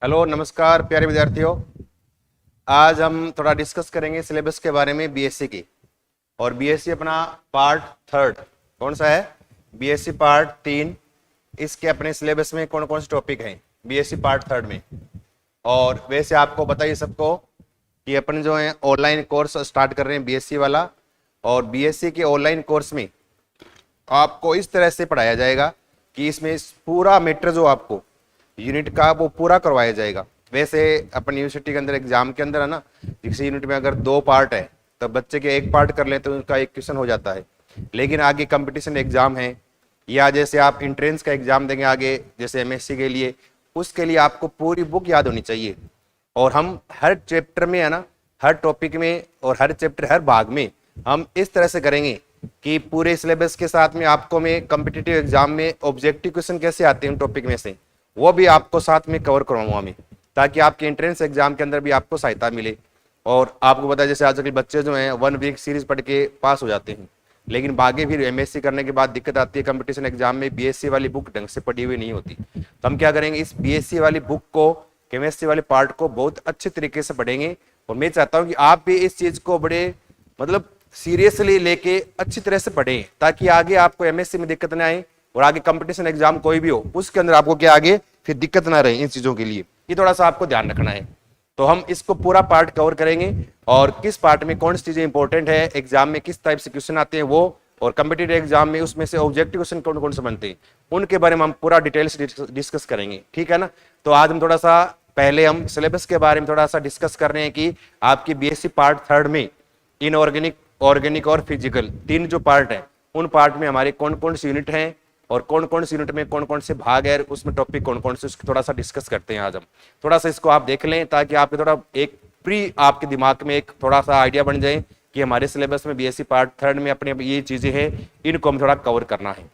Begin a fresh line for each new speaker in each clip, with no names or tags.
Hello, नमस्कार प्यारे विद्यार्थियों। आज हम थोड़ा डिस्कस करेंगे सिलेबस के बारे में बीएससी की। और बीएससी अपना पार्ट थर्ड कौन सा है? BSc part 3। इसके अपने सिलेबस में कौन कौन से टॉपिक हैं बीएससी पार्ट थर्ड में? और वैसे आपको बताइए सबको कि अपन जो है ऑनलाइन कोर्स स्टार्ट कर रहे हैं बीएससी वाला। और बीएससी के ऑनलाइन कोर्स में आपको इस तरह से पढ़ाया जाएगा कि इसमें इस पूरा मैटर जो आपको यूनिट का वो पूरा करवाया जाएगा। वैसे अपन यूनिवर्सिटी के अंदर एग्जाम के अंदर है ना, किसी यूनिट में अगर 2 पार्ट है तो बच्चे के 1 पार्ट कर लें तो उनका 1 क्वेश्चन हो जाता है। लेकिन आगे कंपटीशन एग्जाम है या जैसे आप इंट्रेंस का एग्जाम देंगे आगे जैसे एमएससी के लिए, उसके लिए आपको पूरी बुक याद होनी चाहिए। और हम हर चैप्टर में है ना, हर टॉपिक में और हर चैप्टर हर भाग में हम इस तरह से करेंगे कि पूरे सिलेबस के साथ में आपको मैं कॉम्पिटिटिव एग्जाम में ऑब्जेक्टिव क्वेश्चन कैसे आते हैं उन टॉपिक में से वो भी आपको साथ में कवर करवाऊंगा मैं, ताकि आपके एंट्रेंस एग्जाम के अंदर भी आपको सहायता मिले। और आपको पता है जैसे आजकल बच्चे जो हैं 1 वीक सीरीज पढ़ के पास हो जाते हैं, लेकिन बाकी फिर एमएससी करने के बाद दिक्कत आती है कंपटीशन एग्जाम में बीएससी वाली बुक ढंग से पढ़ी हुई नहीं होती। तो हम क्या करेंगे, इस बीएससी वाली बुक को, केमिस्ट्री वाले पार्ट को बहुत अच्छे तरीके से पढ़ेंगे। और मैं चाहता हूँ कि आप भी इस चीज को बड़े मतलब सीरियसली लेके अच्छी तरह से पढ़ें, ताकि आगे आपको एमएससी में दिक्कत ना आए और आगे कंपटीशन एग्जाम कोई भी हो उसके अंदर आपको क्या आगे फिर दिक्कत ना रहे। इन चीजों के लिए ये थोड़ा सा आपको ध्यान रखना है। तो हम इसको पूरा पार्ट कवर करेंगे और किस पार्ट में कौन सी चीजें इंपॉर्टेंट है, एग्जाम में किस टाइप से क्वेश्चन आते हैं वो, और कॉम्पिटिटिव एग्जाम में उसमें से ऑब्जेक्टिव क्वेश्चन कौन कौन से बनते हैं उनके बारे में हम पूरा डिटेल से डिस्कस करेंगे। ठीक है ना? तो आज हम थोड़ा सा पहले हम सिलेबस के बारे में थोड़ा सा डिस्कस कर रहे हैं कि आपकी बीएससी पार्ट थर्ड में इनऑर्गेनिक, ऑर्गेनिक और फिजिकल 3 जो पार्ट है उन पार्ट में हमारे कौन कौन से यूनिट हैं और कौन कौन से यूनिट में कौन कौन से भाग है, उसमें टॉपिक कौन कौन से, उसको थोड़ा सा डिस्कस करते हैं आज हम। थोड़ा सा इसको आप देख लें ताकि आपके थोड़ा एक प्री आपके दिमाग में एक थोड़ा सा आइडिया बन जाए कि हमारे सिलेबस में बीएससी पार्ट थर्ड में अपने ये चीजें हैं, इनको हम थोड़ा कवर करना है।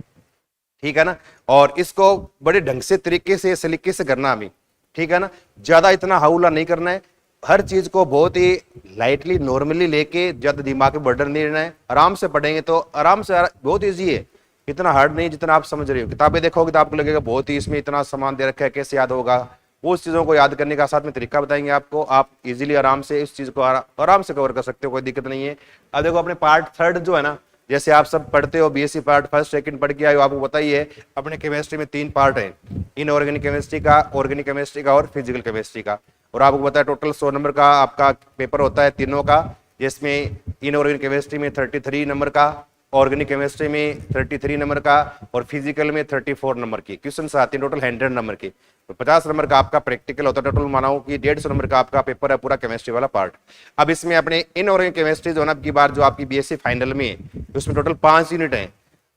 ठीक है ना? और इसको बड़े ढंग से तरीके से सलीके से करना हमें। ठीक है ना? ज्यादा इतना हाउला नहीं करना है, हर चीज को बहुत ही लाइटली नॉर्मली लेके ज्यादा दिमाग में बर्डन नहीं रहना है। आराम से पढ़ेंगे तो आराम से, बहुत ईजी है, इतना हार्ड नहीं जितना आप समझ रहे हो। किताबें देखोगे तो आपको लगेगा बहुत ही इसमें इतना सामान दे रखा है, कैसे याद होगा। वो उस चीजों को याद करने का साथ में तरीका बताएंगे आपको, आप इजीली आराम से इस चीज को आराम से कवर कर सकते हो, कोई दिक्कत नहीं है। अब देखो अपने पार्ट थर्ड जो है ना, जैसे आप सब पढ़ते हो बीएससी पार्ट फर्स्ट सेकंड पढ़ के आए हो, आपको बताइए अपने केमिस्ट्री में 3 पार्ट है, इनऑर्गेनिक केमिस्ट्री का, ऑर्गेनिक केमिस्ट्री का और फिजिकल केमिस्ट्री का। और आपको पता है टोटल 100 नंबर का आपका पेपर होता है तीनों का, जिसमें इनऑर्गेनिक केमिस्ट्री में 33 नंबर का, ऑर्गेनिक केमिस्ट्री में 33 नंबर का और फिजिकल में 34 नंबर की क्वेश्चन आते हैं, टोटल 100 नंबर के। तो 50 नंबर का आपका प्रैक्टिकल होता है, टोटल मानाओ कि 150 नंबर का आपका पेपर है पूरा केमिस्ट्री वाला पार्ट। अब इसमें अपने इनऑर्गेनिक केमिस्ट्री जो ना की बार जो आपकी बीएससी फाइनल में है, उसमें टोटल 5 यूनिट है।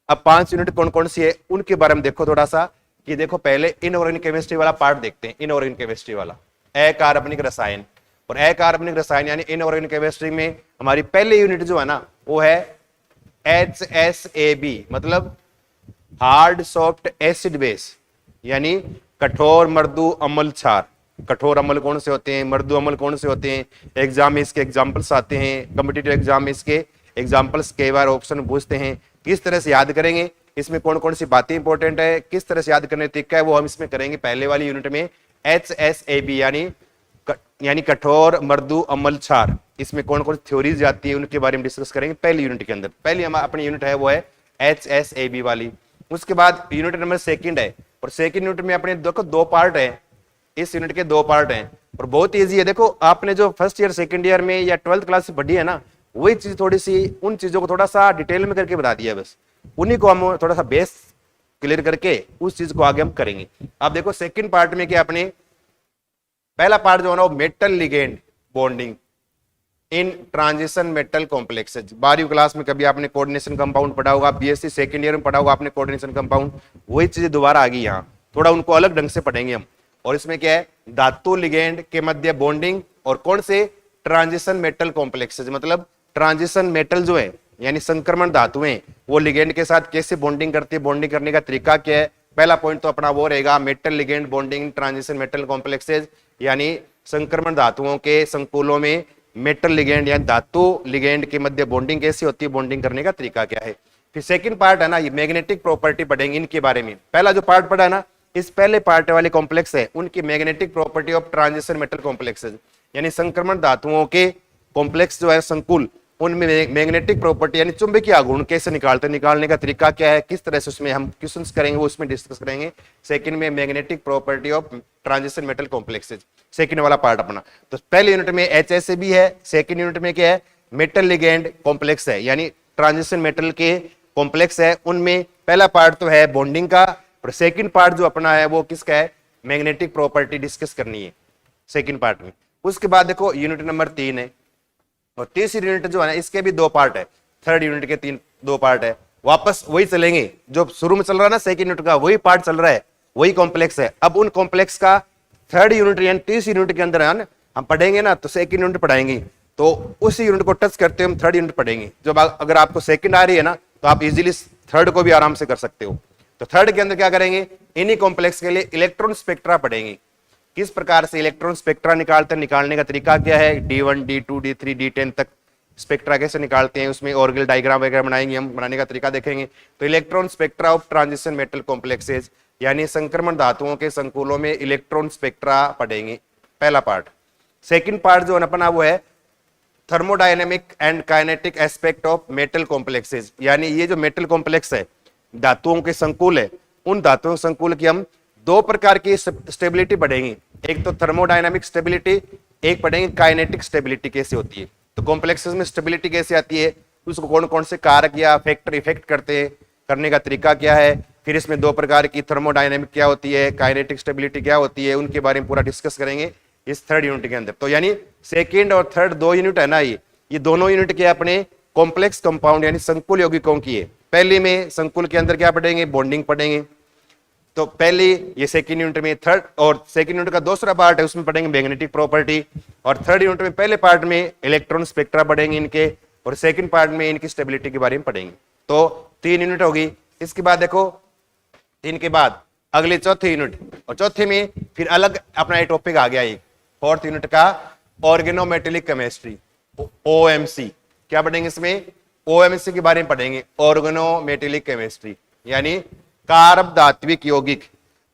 अब 5 यूनिट कौन कौन सी है उनके बारे में देखो थोड़ा सा, कि देखो पहले इनऑर्गेनिक केमिस्ट्री वाला पार्ट देखते हैं। इनऑर्गेनिक केमिस्ट्री वाला अकार्बनिक रसायन, और अकार्बनिक रसायन यानी इनऑर्गेनिक केमिस्ट्री में हमारी पहली यूनिट जो है ना वो है HSAB, मतलब हार्ड सॉफ्ट एसिड बेस, यानी कठोर मृदु अम्ल क्षार। कठोर अम्ल कौन से होते हैं, मृदु अम्ल कौन से होते हैं, एग्जाम में इसके एग्जाम्पल्स आते हैं, कॉम्पिटिटिव एग्जाम में इसके एग्जाम्पल्स कई बार ऑप्शन पूछते हैं। किस तरह से याद करेंगे, इसमें कौन कौन सी बातें इंपॉर्टेंट है, किस तरह से याद करने का तरीका है, वो हम इसमें करेंगे पहले वाली यूनिट में। HSAB यानी कठोर मृदु अम्ल क्षार, इसमें कौन कौन सी थ्योरीज आती है उनके बारे में डिस्कस करेंगे पहली यूनिट के अंदर। पहली हमारी अपनी यूनिट है वो है HSAB वाली। उसके बाद यूनिट नंबर 2 है, और सेकंड यूनिट में अपने देखो 2 पार्ट है, इस यूनिट के 2 पार्ट हैं और बहुत ईजी है। देखो आपने जो फर्स्ट ईयर सेकंड ईयर में या 12th क्लास से पढ़ी है ना, वही चीज थोड़ी सी उन चीजों को थोड़ा सा डिटेल में करके बता दिया है, बस उन्हीं को हम थोड़ा सा बेस क्लियर करके उस चीज को आगे हम करेंगे। अब देखो सेकंड पार्ट में क्या, अपने पहला पार्ट जो है ना वो metal ligand bonding in transition metal complexes. 12वीं क्लास में कभी आपने कोऑर्डिनेशन कंपाउंड पढ़ा होगा, बीएससी सेकंड ईयर में पढ़ा होगा आपने कोऑर्डिनेशन कंपाउंड, वही चीजें दोबारा आ गई यहाँ, थोड़ा उनको अलग ढंग से पढ़ेंगे हम। और इसमें क्या है, धातु लिगेंड के मध्य बॉन्डिंग और कौन से ट्रांजिशन मेटल कॉम्प्लेक्सेज, मतलब ट्रांजिशन मेटल जो है यानी संक्रमण धातुएं वो लिगेंड के साथ कैसे बॉन्डिंग करती है, बॉन्डिंग करने का तरीका क्या है। पहला पॉइंट तो अपना वो रहेगा metal ligand bonding transition metal complexes, यानी संक्रमण धातुओं के संकुलों में मेटल लिगेंड या धातु लिगेंड के मध्य बॉन्डिंग कैसी होती है, बॉन्डिंग करने का तरीका क्या है। फिर सेकंड पार्ट है ना, ये मैग्नेटिक प्रॉपर्टी पढ़ेंगे इनके बारे में। पहला जो पार्ट पढ़ा है ना इस पहले पार्ट वाले कॉम्प्लेक्स है उनकी magnetic property of transition metal complexes, यानी संक्रमण धातुओं के कॉम्प्लेक्स जो है संकुल, उनमें मैग्नेटिक प्रॉपर्टी यानी चुंबकीय आघूर्ण कैसे निकालते हैं, निकालने का तरीका क्या है, किस तरह से उसमें हम क्वेश्चंस करेंगे वो उसमें डिस्कस करेंगे। सेकंड में magnetic property of transition metal complexes, second वाला पार्ट अपना। तो पहले यूनिट में HSAB है, सेकंड यूनिट में क्या है, मेटल लिगेंड कॉम्प्लेक्स है, यानी ट्रांजिशन मेटल के कॉम्प्लेक्स है। उनमें पहला पार्ट तो है बॉन्डिंग का, और सेकंड पार्ट जो अपना है वो किसका है, मैग्नेटिक प्रॉपर्टी डिस्कस करनी है सेकंड पार्ट में। उसके बाद देखो यूनिट नंबर 3 है, और तीसरी यूनिट जो है ना इसके भी 2 पार्ट है, थर्ड यूनिट के 2 पार्ट है। वापस वही चलेंगे जो शुरू में चल रहा है ना सेकंड यूनिट का, वही पार्ट चल रहा है, वही कॉम्प्लेक्स है। अब उन कॉम्प्लेक्स का थर्ड यूनिट यानी तीसरी यूनिट के अंदर है ना हम पढ़ेंगे ना, तो सेकंड यूनिट पढ़ाएंगे, तो उसी यूनिट को टच करते हुए हम थर्ड यूनिट पढ़ेंगे। जब अगर आपको सेकंड आ रही है ना तो आप इजीली थर्ड को भी आराम से कर सकते हो। तो थर्ड के अंदर क्या करेंगे, इन्हीं कॉम्प्लेक्स के लिए इलेक्ट्रॉन स्पेक्ट्रा पढ़ेंगे, किस प्रकार से इलेक्ट्रॉन स्पेक्ट्रा निकालते हैं, निकालने का तरीका क्या है, D1 D2 D3 D10 तक स्पेक्ट्रा कैसे निकालते हैं, उसमें ऑर्गेनल डायग्राम वगैरह बनाएंगे हम, बनाने का तरीका देखेंगे। तो electron spectra of transition metal complexes, यानी संक्रमण धातुओं के संकुलों में इलेक्ट्रॉन स्पेक्ट्रा पढ़ेंगे, पहला पार्ट। सेकंड पार्ट जो अपना वो है thermodynamic and kinetic aspect of metal complexes, यानी ये जो मेटल कॉम्प्लेक्स है धातुओं के संकुल है, उन धातुओं के संकुल की हम 2 प्रकार की स्टेबिलिटी पढ़ेंगे, एक तो थर्मोडायनामिक स्टेबिलिटी, एक पढ़ेंगे काइनेटिक स्टेबिलिटी कैसे होती है। तो कॉम्प्लेक्सेस में स्टेबिलिटी कैसे आती है, उसको कौन कौन से कारक या फैक्टर इफेक्ट करते हैं, करने का तरीका क्या है, फिर इसमें 2 प्रकार की थर्मोडायनेमिक क्या होती है, काइनेटिक स्टेबिलिटी क्या होती है, उनके बारे में पूरा डिस्कस करेंगे इस थर्ड यूनिट के अंदर। तो यानी सेकेंड और थर्ड 2 यूनिट है ना, ये दोनों यूनिट के अपने कॉम्प्लेक्स कंपाउंड यानी संकुल यौगिकों की है। पहले में संकुल के अंदर क्या पढ़ेंगे, बॉन्डिंग पढ़ेंगे। तो पहले ये सेकंड यूनिट में, थर्ड और सेकंड यूनिट का दूसरा पार्ट है उसमें पढ़ेंगे मैग्नेटिक प्रॉपर्टी, और थर्ड यूनिट में पहले पार्ट में इलेक्ट्रॉन स्पेक्ट्रा पढ़ेंगे इनके, और सेकंड पार्ट में इनकी स्टेबिलिटी के बारे में पढ़ेंगे। तो 3 यूनिट होगी। इसके बाद देखो 3 के बाद अगले चौथे यूनिट, और चौथे में फिर अलग अपना ये टॉपिक आ गया एक फोर्थ यूनिट का, ऑर्गेनोमेटेलिक केमिस्ट्री, OMC। क्या पढ़ेंगे इसमें, OMC के बारे में पढ़ेंगे, ऑर्गेनोमेटेलिक केमिस्ट्री, यानी कार्ब धात्विक यौगिक।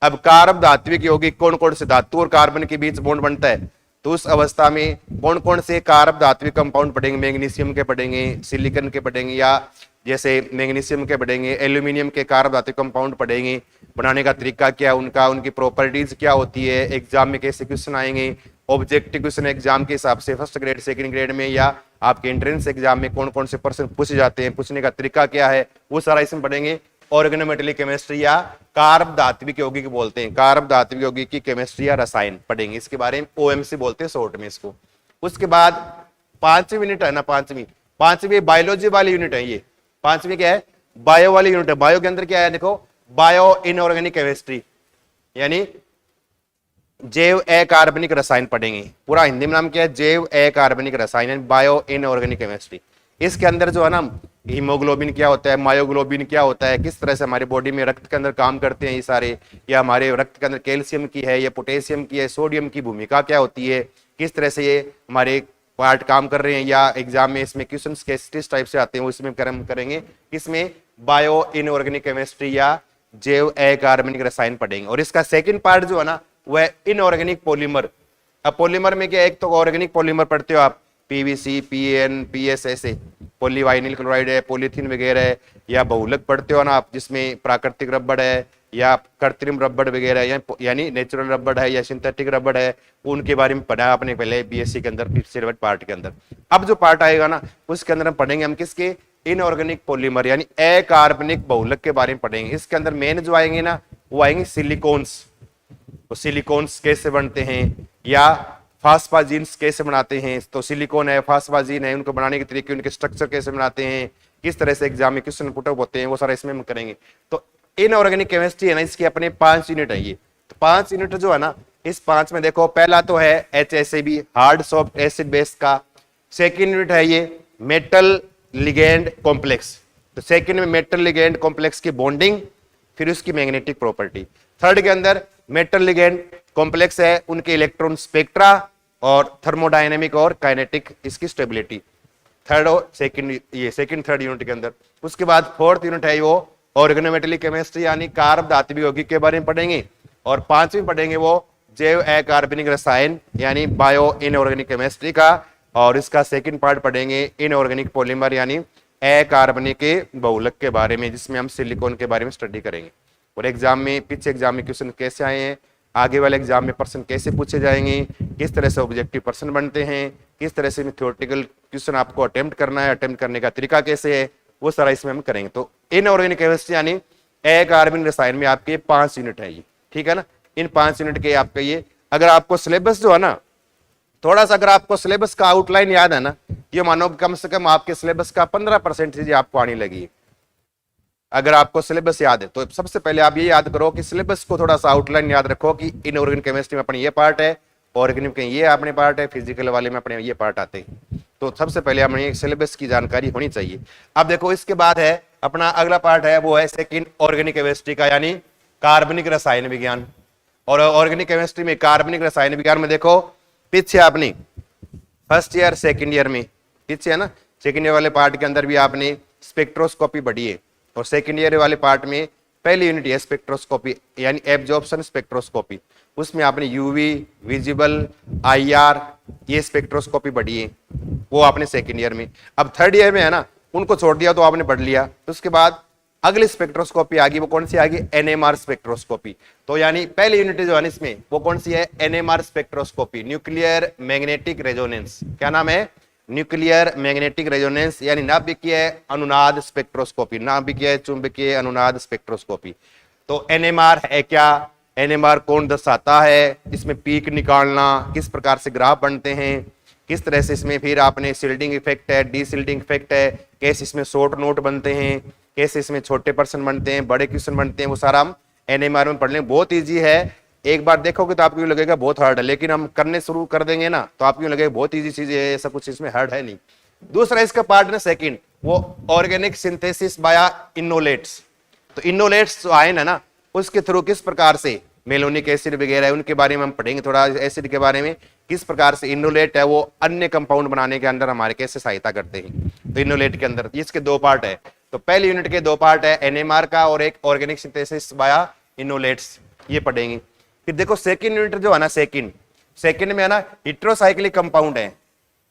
अब कार्ब धात्विक यौगिक कौन कौन से धातु और कार्बन के बीच बॉन्ड बनता है, तो उस अवस्था में कौन कौन से कार्ब धात्विक कंपाउंड पढ़ेंगे, मैग्नीशियम के पढ़ेंगे, सिलिकॉन के पढ़ेंगे, या जैसे मैग्नीशियम के पढ़ेंगे, एल्यूमिनियम के कार्ब धात्विक कंपाउंड पढ़ेंगे, बनाने का तरीका क्या उनका, उनकी प्रॉपर्टीज क्या होती है, एग्जाम में कैसे क्वेश्चन आएंगे, ऑब्जेक्टिव क्वेश्चन एग्जाम के हिसाब से फर्स्ट ग्रेड सेकंड ग्रेड में या आपके एंट्रेंस एग्जाम में कौन कौन से प्रश्न पूछे जाते हैं, पूछने का तरीका क्या है, वो सारा इसमें पढ़ेंगे। ऑर्गेनोमेटेलिक केमिस्ट्री या कार्ब धात्विक यौगिक बोलते हैं, कार्ब धात्विक यौगिक की केमिस्ट्री या रसायन पढ़ेंगे, इसके बारे में OMC बोलते हैं शॉर्ट में इसको। उसके बाद 5वीं यूनिट है ना, पांचवी बायोलॉजी वाली यूनिट है, ये 5वीं क्या है, बायो वाली यूनिट है। बायो के अंदर क्या है देखो, बायो इनऑर्गेनिक केमिस्ट्री, यानी जैव अकार्बनिक रसायन पढ़ेंगे, पूरा हिंदी में नाम क्या है, जैव अकार्बनिक रसायन, बायो इनऑर्गेनिक केमिस्ट्री। इसके अंदर जो है ना हीमोग्लोबिन क्या होता है, मायोग्लोबिन क्या होता है, किस तरह से हमारे बॉडी में रक्त के अंदर काम करते हैं ये सारे, या हमारे रक्त के अंदर कैल्शियम की है या पोटेशियम की है, सोडियम की भूमिका क्या होती है, किस तरह से ये हमारे पार्ट काम कर रहे हैं, या एग्जाम में इसमें क्वेश्चन किस टाइप से आते हैं वो इसमें करेंगे। इसमें बायो इनऑर्गेनिक केमिस्ट्री या जैव अकार्बनिक रसायन पढ़ेंगे। और इसका सेकंड पार्ट जो है ना वह इनऑर्गेनिक पॉलीमर। अब पॉलीमर में क्या, एक तो ऑर्गेनिक पॉलीमर पढ़ते हो आप, PVC, PAN, PS, ऐसे पॉलीवाइनिल क्लोराइड है, पॉलीथीन वगैरह है, या बहुलक पढ़ते हो ना आप जिसमें प्राकृतिक रबड़ है या कृत्रिम रबड़ वगैरह, यानी नेचुरल रबड़ है या सिंथेटिक रबड़ है, उनके बारे में पढ़ा आपने पहले BSc के अंदर सिलेबस पार्ट के अंदर। अब जो पार्ट आएगा ना उसके अंदर हम पढ़ेंगे हम किसके, इनऑर्गेनिक पॉलीमर यानी अकार्बनिक बहुलक के बारे में पढ़ेंगे। इसके अंदर मेन जो आएंगे ना वो आएंगे सिलिकॉन्स, तो सिलिकॉन्स कैसे बनते हैं या फास्फाजीन्स कैसे बनाते हैं, तो सिलिकॉन है, फास्फाजीन है, उनको बनाने के तरीके, उनके स्ट्रक्चर कैसे बनाते हैं, किस तरह से एग्जाम में क्वेश्चन पुट अप होते हैं, वो सारा इसमें हम करेंगे। तो इनऑर्गेनिक केमिस्ट्री है ना, इसके अपने 5 यूनिट है ये। तो 5 यूनिट जो है ना, इस 5 में देखो पहला तो है HSAB, hard soft acid base का। सेकेंड यूनिट है ये मेटल लिगेंड कॉम्प्लेक्स, तो सेकेंड में मेटल लिगेंड कॉम्प्लेक्स की बॉन्डिंग, फिर उसकी मैग्नेटिक प्रॉपर्टी। थर्ड के अंदर मेटल लिगेंड कॉम्प्लेक्स है, उनके इलेक्ट्रॉन स्पेक्ट्रा और थर्मोडायनेमिक और काइनेटिक इसकी स्टेबिलिटी, थर्ड और सेकंड, ये सेकंड थर्ड यूनिट के अंदर। उसके बाद फोर्थ यूनिट है वो ऑर्गेनोमेटेलिक केमिस्ट्री यानी कार्ब धात्विक यौगिक के बारे में पढ़ेंगे। और 5वीं पढ़ेंगे वो जैव अकार्बनिक रसायन यानी बायो इनऑर्गेनिक केमिस्ट्री का, और इसका सेकंड पार्ट पढ़ेंगे इनऑर्गेनिक पॉलीमर यानी अकार्बनिक के बहुलक के बारे में, जिसमें हम सिलिकॉन के बारे में स्टडी करेंगे। और एग्जाम में पीछे एग्जाम में क्वेश्चन कैसे आए हैं, आगे वाले एग्जाम में प्रश्न कैसे पूछे जाएंगे, किस तरह से ऑब्जेक्टिव प्रश्न बनते हैं, किस तरह से थ्योरेटिकल क्वेश्चन आपको अटेम्प्ट करना है, अटेम्प्ट करने का तरीका कैसे है, वो सारा इसमें हम करेंगे। तो इनऑर्गेनिक केमिस्ट्री यानी अकार्बनिक रसायन में आपके 5 यूनिट है ये, ठीक है ना। इन 5 यूनिट के आपका ये, अगर आपको सिलेबस जो है ना, थोड़ा सा अगर आपको सिलेबस का आउटलाइन याद है ना, ये मानो कम से कम आपके सिलेबस का 15% चीजें आपको आने लगी। अगर आपको सिलेबस याद है तो सबसे पहले आप ये याद करो कि सिलेबस को थोड़ा सा आउटलाइन याद रखो कि इनऑर्गेनिक केमिस्ट्री में अपने ये पार्ट है, ऑर्गेनिक के ये अपने पार्ट है, फिजिकल वाले में अपने ये पार्ट आते हैं। तो सबसे पहले हमें सिलेबस की जानकारी होनी चाहिए। अब देखो इसके बाद है अपना अगला पार्ट है, वो है सेकंड ऑर्गेनिक केमिस्ट्री का यानी कार्बनिक रसायन विज्ञान। और ऑर्गेनिक केमिस्ट्री में कार्बनिक रसायन विज्ञान में देखो पीछे आपने फर्स्ट ईयर सेकंड ईयर में पीछे है ना, सेकंड ईयर वाले पार्ट के अंदर भी आपने स्पेक्ट्रोस्कोपी पढ़ी है, और सेकंड ईयर वाले पार्ट में पहली यूनिट है स्पेक्ट्रोस्कोपी यानी एब्जॉर्प्शन स्पेक्ट्रोस्कोपी। उसमें आपने यूवी, विजिबल, आईआर ये स्पेक्ट्रोस्कोपी पढ़ी है, वो आपने सेकंड ईयर में। अब थर्ड ईयर में है ना, उनको छोड़ दिया तो आपने पढ़ लिया। तो उसके बाद अगली स्पेक्ट्रोस्कोपी आ गई, वो कौन सी आ गई, एनएमआर स्पेक्ट्रोस्कोपी। तो यानी पहली यूनिट जो है इसमें वो कौन सी है, NMR spectroscopy, nuclear magnetic resonance. क्या नाम है, न्यूक्लियर मैग्नेटिक रेजोनेंस यानी नाभिकीय अनुनाद स्पेक्ट्रोस्कोपी, नाभिकीय चुंबकीय अनुनाद स्पेक्ट्रोस्कोपी। तो एनएमआर है क्या, एनएमआर कौन दर्शाता है, इसमें पीक निकालना, किस प्रकार से ग्राफ बनते हैं, किस तरह से इसमें फिर आपने सिल्डिंग इफेक्ट है, डी सिल्डिंग इफेक्ट है, कैसे इसमें शॉर्ट नोट बनते हैं, कैसे इसमें छोटे पर्सन बनते हैं, बड़े क्वेश्चन बनते हैं, वो सारा हम एनएमआर में पढ़ लेंगे। बहुत ईजी है, एक बार देखोगे तो आपको लगेगा बहुत हार्ड है, लेकिन हम करने शुरू कर देंगे ना तो आपको लगेगा बहुत ईजी चीज है, ऐसा कुछ इसमें हार्ड है नहीं। दूसरा इसका पार्ट ना सेकंड, वो ऑर्गेनिक सिंथेसिस बाय इनोलेट्स। तो इनोलेट्स जो आए ना, उसके थ्रू किस प्रकार से मेलोनिक एसिड वगैरह है उनके बारे में हम पढ़ेंगे, थोड़ा एसिड के बारे में, किस प्रकार से इनोलेट है वो अन्य कंपाउंड बनाने के अंदर हमारे कैसे सहायता करते हैं। तो इनोलेट के अंदर इसके 2 पार्ट है। तो पहली यूनिट के 2 पार्ट है, एनएमआर का और एक ऑर्गेनिक सिंथेसिस बाय इनोलेट्स, ये पढ़ेंगे। फिर देखो सेकंड यूनिट जो है ना, सेकंड में है ना हेटेरोसाइक्लिक कंपाउंड है,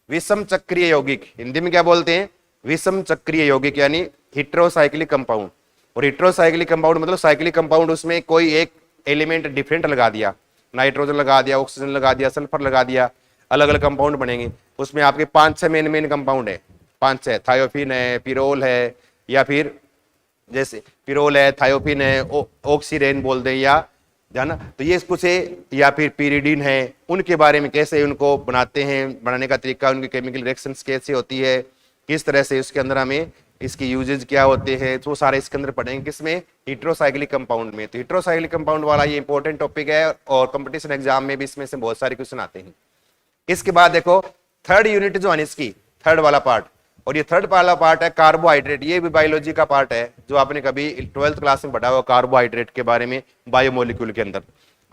विषम चक्रीय यौगिक, हिंदी में क्या बोलते हैं, विषम चक्रीय यौगिक यानी हेटेरोसाइक्लिक कंपाउंड। और हेटेरोसाइक्लिक कंपाउंड मतलब साइक्लिक कंपाउंड, उसमें कोई एक एलिमेंट डिफरेंट लगा दिया, नाइट्रोजन लगा दिया, ऑक्सीजन लगा दिया, सल्फर लगा दिया, अलग अलग कंपाउंड बनेंगे। उसमें आपके 5-6 मेन कंपाउंड है, 5-6, थायोफिन है, पिरोल है, या फिर जैसे पिरोल है, थायोफिन है, ऑक्सीरेन बोल दें या है ना, तो ये कुछ है, या फिर पीरिडीन है, उनके बारे में कैसे उनको बनाते हैं, बनाने का तरीका, उनकी केमिकल रिएक्शंस कैसे होती है, किस तरह से उसके अंदर हमें इसके यूजेज क्या होते हैं, तो सारे इसके अंदर पढ़ेंगे। किसमें, हेटेरोसाइक्लिक कंपाउंड में। तो हेटेरोसाइक्लिक कंपाउंड वाला ये इंपॉर्टेंट टॉपिक है और कंपटीशन एग्जाम में भी इसमें से बहुत सारे क्वेश्चन आते हैं। इसके बाद देखो थर्ड यूनिट जो है इसकी, थर्ड वाला पार्ट, और ये थर्ड वाला पार्ट है कार्बोहाइड्रेट। ये भी बायोलॉजी का पार्ट है जो आपने कभी 12th क्लास में पढ़ा हुआ, कार्बोहाइड्रेट के बारे में बायोमोलिक्यूल के अंदर।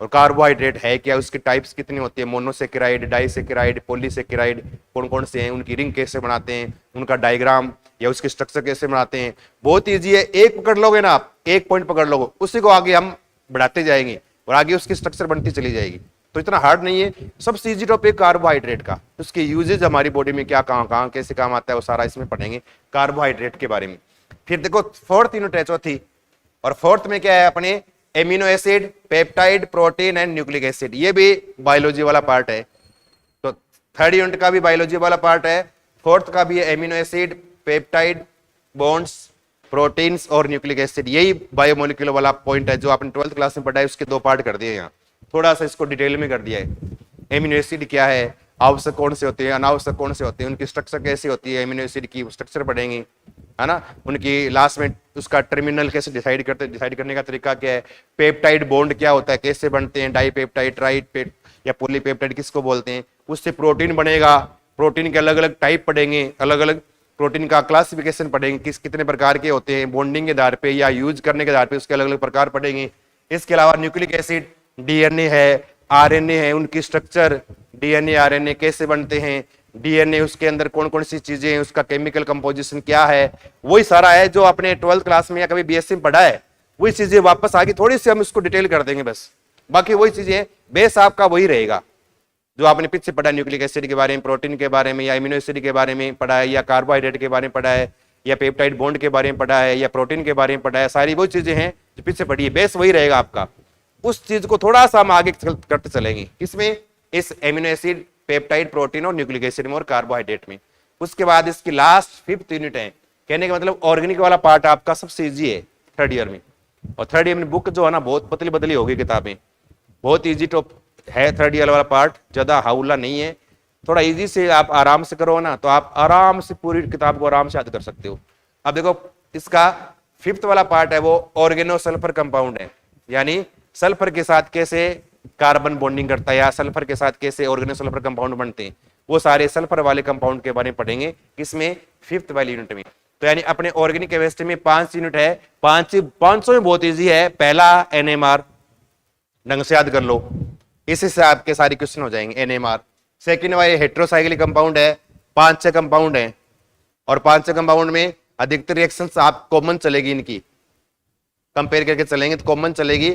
और कार्बोहाइड्रेट है क्या, उसकी टाइप्स कितनी होती है, मोनोसेकेराइड, डाइसेकेराइड, पॉलीसेकेराइड कौन कौन से हैं, उनकी रिंग कैसे बनाते हैं, उनका डायग्राम या उसके स्ट्रक्चर कैसे बनाते हैं। बहुत ईजी है, एक पकड़ लोगे ना आप, एक पॉइंट पकड़ लोगे, उसी को आगे हम बढ़ाते जाएंगे और आगे उसकी स्ट्रक्चर बनती चली जाएगी। तो इतना हार्ड नहीं है, सबसे इजी टॉपिक कार्बोहाइड्रेट का, उसके यूजेज हमारी बॉडी में क्या कहाँ कैसे काम आता है वो सारा इसमें पढ़ेंगे कार्बोहाइड्रेट के बारे में। फिर देखो फोर्थ यूनिट है, चौथी, और फोर्थ में क्या है अपने amino acid, peptide, protein and nucleic acid, ये भी बायोलॉजी वाला पार्ट है। तो थर्ड यूनिट का भी बायोलॉजी वाला पार्ट है, फोर्थ का भी है amino acid, peptide, bonds, proteins और न्यूक्लिक एसिड, यही बायोमोलिक्यूलर वाला पॉइंट है जो आपने 12th क्लास में पढ़ा है, उसके 2 पार्ट कर दिए यहाँ, थोड़ा सा इसको डिटेल में कर दिया है। एमिनो एसिड क्या है, आवश्यक कौन से होते हैं, अनावश्यक कौन से होते हैं, उनकी स्ट्रक्चर कैसी होती है, एमिनो एसिड की स्ट्रक्चर पढ़ेंगे, है ना, उनकी लास्ट में उसका टर्मिनल कैसे डिसाइड करते हैं, डिसाइड करने का तरीका क्या है, पेप्टाइड बॉन्ड क्या होता है, कैसे बनते हैं, डाईपेप्टाइड, ट्राइपेप्टाइड या पॉलीपेप्टाइड किसको बोलते हैं, उससे प्रोटीन बनेगा, प्रोटीन के अलग अलग टाइप पढ़ेंगे, अलग अलग प्रोटीन का क्लासिफिकेशन पढ़ेंगे, कितने प्रकार के होते हैं, बॉन्डिंग के आधार पे या यूज करने के आधार पे उसके अलग अलग प्रकार पढ़ेंगे। इसके अलावा न्यूक्लिक एसिड, डीएनए है, आरएनए है, उनकी स्ट्रक्चर, डीएनए आरएनए कैसे बनते हैं, डीएनए उसके अंदर कौन कौन सी चीजें हैं, उसका केमिकल कंपोजिशन क्या है, वही सारा है जो आपने 12th क्लास में या कभी बीएससी में पढ़ा है, वही चीजें वापस आगे थोड़ी सी हम इसको डिटेल कर देंगे बस। बाकी वही चीजें, बेस आपका वही रहेगा जो आपने पीछे पढ़ा, न्यूक्लिक एसिड के बारे में, प्रोटीन के बारे में, या इम्यूनो एसिड के बारे में पढ़ा है, या कार्बोहाइड्रेट के बारे में पढ़ा है, या पेप्टाइड बॉन्ड के बारे में पढ़ा है, या प्रोटीन के बारे में पढ़ा है। सारी वो चीजें हैं जो पीछे पढ़ी है, बेस वही रहेगा आपका। उस चीज को थोड़ा सा हम आगे करते चलेंगे, किसमें, इस एमिनो एसिड, पेप्टाइड, प्रोटीन और न्यूक्लिक एसिड में और कार्बोहाइड्रेट में। उसके बाद इसकी लास्ट 5th यूनिट है, कहने का मतलब ऑर्गेनिक वाला पार्ट आपका सबसे इजी है 3rd ईयर में। और 3rd ईयर में बुक जो है ना बहुत पतली बदली होगी किताबें, बहुत इजी टॉप है 3rd ईयर वाला पार्ट, ज्यादा हाउला नहीं है, थोड़ा इजी से आप आराम से करो ना तो आप आराम से पूरी किताब को आराम से याद कर सकते हो। अब देखो इसका 5th वाला पार्ट है वो ऑर्गेनो सल्फर कंपाउंड है, यानी सल्फर के साथ कैसे कार्बन बॉन्डिंग करता है या सल्फर के साथ कैसे ऑर्गेनो सल्फर कंपाउंड बनते हैं, वो सारे सल्फर वाले कंपाउंड के बारे में पढ़ेंगे, किसमें, 5th वाली यूनिट में। तो यानी अपने ऑर्गेनिक केमिस्ट्री में 5 यूनिट है, 500 में बहुत इजी है। पहला एनएमआर, ढंग से याद कर लो, इसी से आपके सारे क्वेश्चन हो जाएंगे। एनएमआर सेकंड वाले हेट्रोसाइक्लिक कंपाउंड है, 5-6 कंपाउंड है, और 5-6 कंपाउंड में अधिकतर रिएक्शंस आप कॉमन चलेगी, इनकी कंपेयर करके चलेंगे तो कॉमन चलेगी।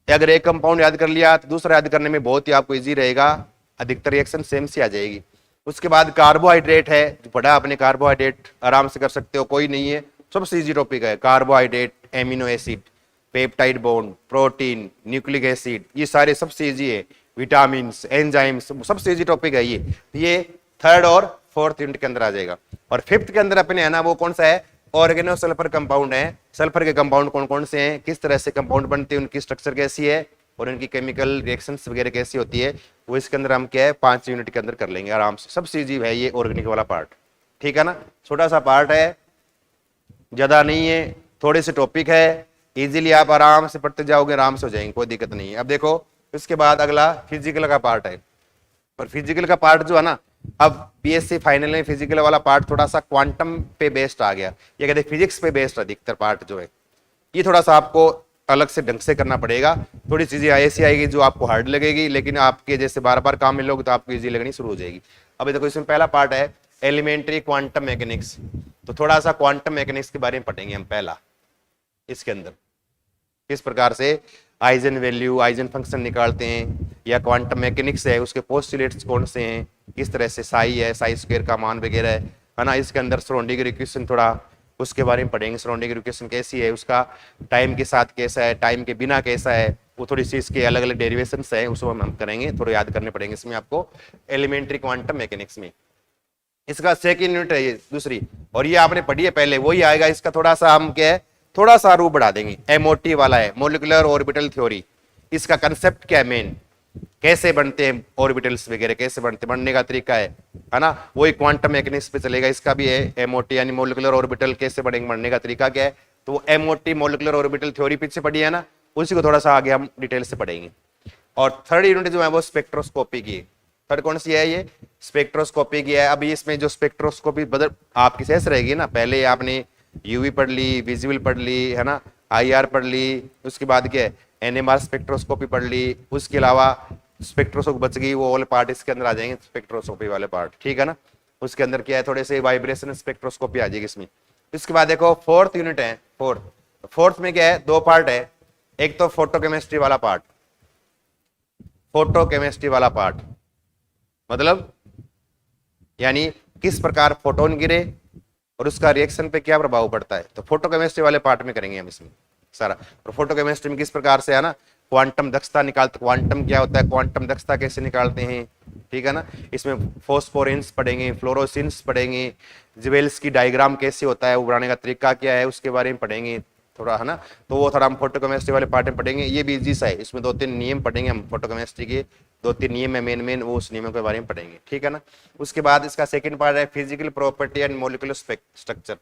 अगर एक कंपाउंड याद कर लिया तो दूसरा याद करने में बहुत ही आपको इजी रहेगा, अधिकतर रिएक्शन सेम सी आ जाएगी। उसके बाद कार्बोहाइड्रेट है, जो पढ़ा आपने, कार्बोहाइड्रेट आराम से कर सकते हो, कोई नहीं है, सबसे इजी टॉपिक है। Carbohydrate, amino acid, peptide bond, protein, nucleic acid, ये सारे सबसे इजी है। विटामिन, एंजाइम्स, सबसे इजी टॉपिक है ये 3rd और 4th यूनिट के अंदर आ जाएगा। और 5th के अंदर अपने है ना वो कौन सा है, ऑर्गेनो सल्फर कंपाउंड है। सल्फर के कंपाउंड कौन कौन से हैं, किस तरह से कंपाउंड बनते हैं, उनकी स्ट्रक्चर कैसी है और उनकी केमिकल रिएक्शंस वगैरह कैसी होती है, वो इसके अंदर हम क्या है 5 यूनिट के अंदर कर लेंगे आराम से। सबसे इजी है ये ऑर्गेनिक वाला पार्ट, ठीक है ना, छोटा सा पार्ट है, ज्यादा नहीं है, थोड़े से टॉपिक है, इजीली आप आराम से पढ़ते जाओगे, आराम से हो जाएंगे, कोई दिक्कत नहीं है। अब देखो इसके बाद अगला फिजिकल का पार्ट है, और फिजिकल का पार्ट जो है ना, अब बीएससी फाइनल में फिजिकल वाला पार्ट थोड़ा सा क्वांटम पे बेस्ड आ गया, ये कहते फिजिक्स पे बेस्ड अधिकतर पार्ट जो है, ये थोड़ा सा आपको अलग से ढंग से करना पड़ेगा। थोड़ी चीजें ऐसी आएगी जो आपको हार्ड लगेगी, लेकिन आपके जैसे बार बार काम मिलोगे तो आपको इजी लगनी शुरू हो जाएगी। अब देखो इसमें पहला पार्ट है एलिमेंट्री क्वांटम मैकेनिक्स, तो थोड़ा सा क्वांटम मैकेनिक्स के बारे में पढ़ेंगे हम पहला। इसके अंदर किस प्रकार से आइजन वैल्यू, आइजन फंक्शन निकालते हैं, या क्वांटम मैकेनिक्स है उसके पोस्टुलेट्स कौन से हैं, किस तरह से साई है, साई स्क्वायर का मान वगैरह है ना। इसके अंदर सराउंडिंग इक्वेशन थोड़ा उसके बारे में पढ़ेंगे, सराउंडिंग इक्वेशन कैसी है, उसका टाइम के साथ कैसा है, टाइम के बिना कैसा है, वो थोड़ी सी इसके अलग अलग डेरिवेशंस है, उसको हम करेंगे, थोड़े याद करने पड़ेंगे इसमें आपको एलिमेंट्री क्वांटम मैकेनिक्स में। इसका 2nd यूनिट है ये दूसरी, और ये आपने पढ़ी है पहले, वही आएगा। इसका थोड़ा सा हम क्या है, थोड़ा सा रूप बढ़ा देंगे, एमओटी वाला है, मोलिकुलर ऑर्बिटल थ्योरी। इसका कंसेप्ट क्या है, मेन कैसे बनते हैं ऑर्बिटल्स वगैरह, कैसे बनते, बनने का तरीका है ना, वही क्वांटम मैकेनिक्स पे चलेगा। इसका भी है एमओटी यानी मोलिकुलर ऑर्बिटल कैसे बनेंगे, बनने का तरीका क्या है, तो वो एमओटी मोलिकुलर ऑर्बिटल थ्योरी पीछे पढ़ी है ना, उसी को थोड़ा सा आगे हम डिटेल से पढ़ेंगे। और 3rd यूनिट जो है वो स्पेक्ट्रोस्कोपी की, 3rd कौन सी है, ये स्पेक्ट्रोस्कोपी की है। अभी इसमें जो स्पेक्ट्रोस्कोपी बदल आपकी शेष रहेगी ना, पहले आपने यूवी पढ़ ली, विजुअल पढ़ ली है ना, आईआर पढ़ ली, उसके बाद क्या है एनएमआर स्पेक्ट्रोस्कोपी पढ़ ली, उसके अलावा स्पेक्ट्रोस्कोपी बच गई, वो वाले पार्ट इसके अंदर आ जाएंगे, स्पेक्ट्रोस्कोपी वाले पार्ट, ठीक है ना। उसके अंदर क्या है, थोड़े से वाइब्रेशन स्पेक्ट्रोस्कोपी आ जाएगी इसमें। इसके बाद देखो 4th यूनिट है, 4th में क्या है, 2 पार्ट है, एक तो फोटोकेमिस्ट्री वाला पार्ट, फोटोकेमिस्ट्री वाला पार्ट मतलब यानी किस प्रकार फोटोन गिरे और उसका रिएक्शन पे क्या प्रभाव पड़ता है, तो फोटोकेमिस्ट्री वाले पार्ट में करेंगे हम इसमें सारा। और फोटोकेमिस्ट्री में किस प्रकार से है ना क्वांटम दक्षता निकालते, क्वांटम क्या होता है, क्वांटम दक्षता कैसे निकालते हैं, ठीक है ना। इसमें फोस्फोरेंस पढ़ेंगे, फ्लोरोसेंस पढ़ेंगे, ज्वेल्स की डायग्राम कैसे होता है, वो बनाने का तरीका क्या है, उसके बारे में पढ़ेंगे थोड़ा है ना। तो वो थोड़ा हम फोटोकेमिस्ट्री वाले पार्ट में पढ़ेंगे। ये भी इजी सा है, इसमें 2-3 नियम पढ़ेंगे हम फोटोकेमिस्ट्री के, 2-3 नियम है मेन, वो उस नियमों के बारे में पढ़ेंगे, ठीक है ना। उसके बाद इसका 2nd पार्ट है physical property and molecular structure,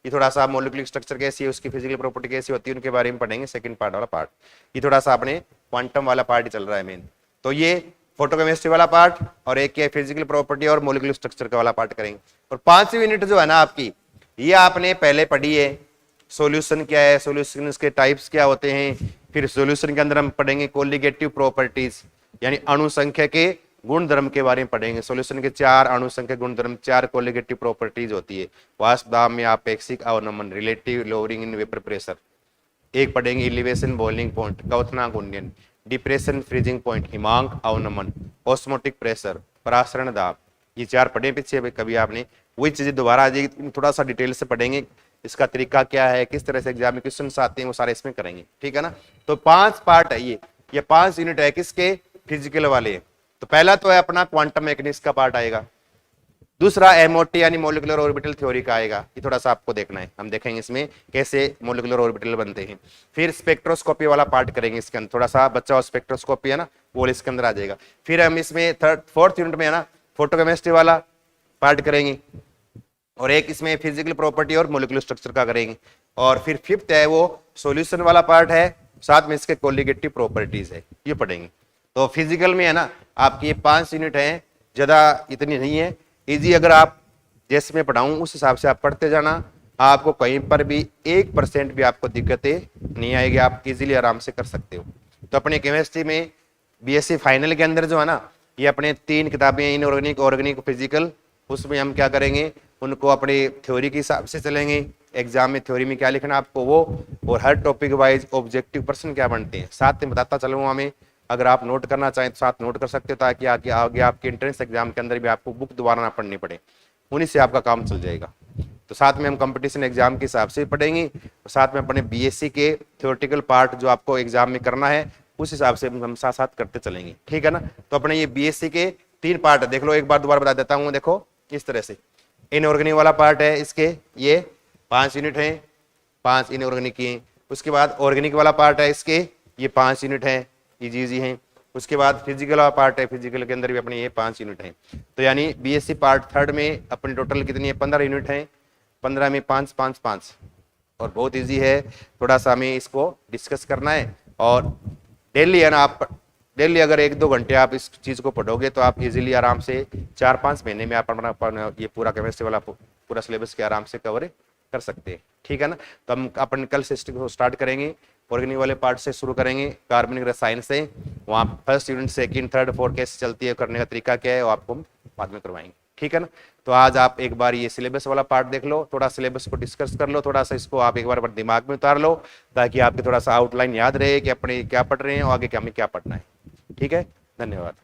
ये थोड़ा सा मोलिकुलर स्ट्रक्चर कैसी है, उसकी फिजिकल प्रॉपर्टी कैसी होती है, उनके बारे में पढ़ेंगे, 2nd पार्ट वाला पार्ट। ये थोड़ा सा अपने क्वांटम वाला पार्ट ही चल रहा है मेन। तो ये फोटोकेमिस्ट्री वाला पार्ट और एक क्या फिजिकल प्रॉपर्टी और मोलिकुलर स्ट्रक्चर का वाला पार्ट करेंगे। और 5वीं यूनिट जो है ना आपकी, ये आपने पहले पढ़ी है, सॉल्यूशन क्या है, सॉल्यूशन के टाइप्स क्या होते हैं, फिर सॉल्यूशन के अंदर हम पढ़ेंगे कोलिगेटिव प्रॉपर्टीज यानी अणु संख्या के गुण धर्म के बारे में पढ़ेंगे। सॉल्यूशन के 4 अणु संख्या गुण धर्म, 4 कोलिगेटिव प्रॉपर्टीज होती है, वाष्प दाब में अपेक्षिक अवनमन, relative lowering in vapour pressure, एक पढ़ेंगे एलिवेशन बॉइलिंग पॉइंट, क्वथनांक घूर्णन, डिप्रेशन, फ्रीजिंग पॉइंट, हिमांक, अवनमन, ऑस्मोटिक प्रेशर, परासरण दाब, ये 4 पढ़े पीछे कभी आपने, वही चीजें दोबारा आ जाएगी, थोड़ा सा डिटेल से पढ़ेंगे, इसका तरीका क्या है, किस तरह से एग्जाम में क्वेश्चन आते हैं, वो सारे इसमें करेंगे, ठीक है ना। तो 5 पार्ट है ये 5 यूनिट है किसके, फिजिकल वाले। तो पहला तो है अपना क्वांटम मैकेनिक्स का पार्ट आएगा, दूसरा एमओटी यानी मोलिकुलर ऑर्बिटल थ्योरी का आएगा, ये थोड़ा सा आपको देखना है, हम देखेंगे इसमें कैसे मोलिकुलर ऑर्बिटल बनते हैं। फिर स्पेक्ट्रोस्कोपी वाला पार्ट करेंगे इसके अंदर, थोड़ा सा बच्चा स्पेक्ट्रोस्कोपी है ना वो इसके अंदर आ जाएगा। फिर हम इसमें 4th यूनिट में है ना फोटोकेमिस्ट्री वाला पार्ट करेंगे, और एक इसमें फिजिकल प्रॉपर्टी और मोलिकुलर स्ट्रक्चर का करेंगे। और फिर 5th है वो सॉल्यूशन वाला पार्ट है, साथ में इसके कोलिगेटिव प्रॉपर्टीज है, ये पढ़ेंगे। तो फिजिकल में है ना आपकी ये 5 यूनिट है, ज्यादा इतनी नहीं है, इजी, अगर आप जैसे मैं पढ़ाऊं उस हिसाब से आप पढ़ते जाना, आपको कहीं पर भी 1% भी आपको दिक्कतें नहीं आएगी, आप इजीली आराम से कर सकते हो। तो अपने केमिस्ट्री में बीएससी फाइनल के अंदर जो है ना, ये अपने 3 किताबें इनऑर्गेनिक, ऑर्गेनिक, फिजिकल, उसमें हम क्या करेंगे, उनको अपनी थ्योरी के हिसाब से चलेंगे, एग्जाम में थ्योरी में क्या लिखना आपको वो, और हर टॉपिक वाइज ऑब्जेक्टिव प्रश्न क्या बनते हैं साथ में बताता चलूंगा हमें। अगर आप नोट करना चाहें तो साथ नोट कर सकते हो, ताकि आगे आपके एंट्रेंस एग्जाम के अंदर भी आपको बुक दोबारा ना पढ़नी पड़े, उन्हीं से आपका काम चल जाएगा। तो साथ में हम कंपटीशन एग्जाम के हिसाब से पढ़ेंगे, और साथ में अपने बीएससी के थ्योरेटिकल पार्ट जो आपको एग्जाम में करना है उस हिसाब से हम साथ साथ करते चलेंगे, ठीक है ना। तो अपने ये बीएससी के 3 पार्ट है, देख लो एक बार दोबारा बता देता हूँ, देखो इस तरह से इनऑर्गेनिक वाला पार्ट है, इसके ये 5 यूनिट हैं, 5 इनऑर्गेनिक की। उसके बाद ऑर्गेनिक वाला पार्ट है, इसके ये 5 यूनिट है, इजी हैं। उसके बाद फिजिकल वाला पार्ट है, फिजिकल के अंदर भी अपने ये 5 यूनिट हैं। तो यानी बीएससी पार्ट 3rd में अपनी टोटल कितनी है, 15 यूनिट हैं, 15 में 5 5 5, और बहुत इजी है, थोड़ा सा हमें इसको डिस्कस करना है। और डेली है ना, आप डेली अगर 1-2 घंटे आप इस चीज को पढ़ोगे तो आप इजीली आराम से 4-5 महीने में आप अपना ये पूरा केमिस्ट्री वाला पूरा सिलेबस के आराम से कवर कर सकते हैं, ठीक है ना। तो हम अपन कल से स्टार्ट करेंगे, ऑर्गेनिक वाले पार्ट से शुरू करेंगे, कार्बनिक रसायन से, वहाँ 1st unit 2nd 3rd 4th कैसे चलती है, करने का तरीका क्या है वो आपको बाद में करवाएंगे, ठीक है ना। तो आज आप एक बार ये सिलेबस वाला पार्ट देख लो, थोड़ा सिलेबस को डिस्कस कर लो, थोड़ा सा इसको आप एक बार दिमाग में उतार लो, ताकि आपके थोड़ा सा आउटलाइन याद रहे कि अपने क्या पढ़ रहे हैं और आगे हमें क्या पढ़ना है, ठीक है। धन्यवाद।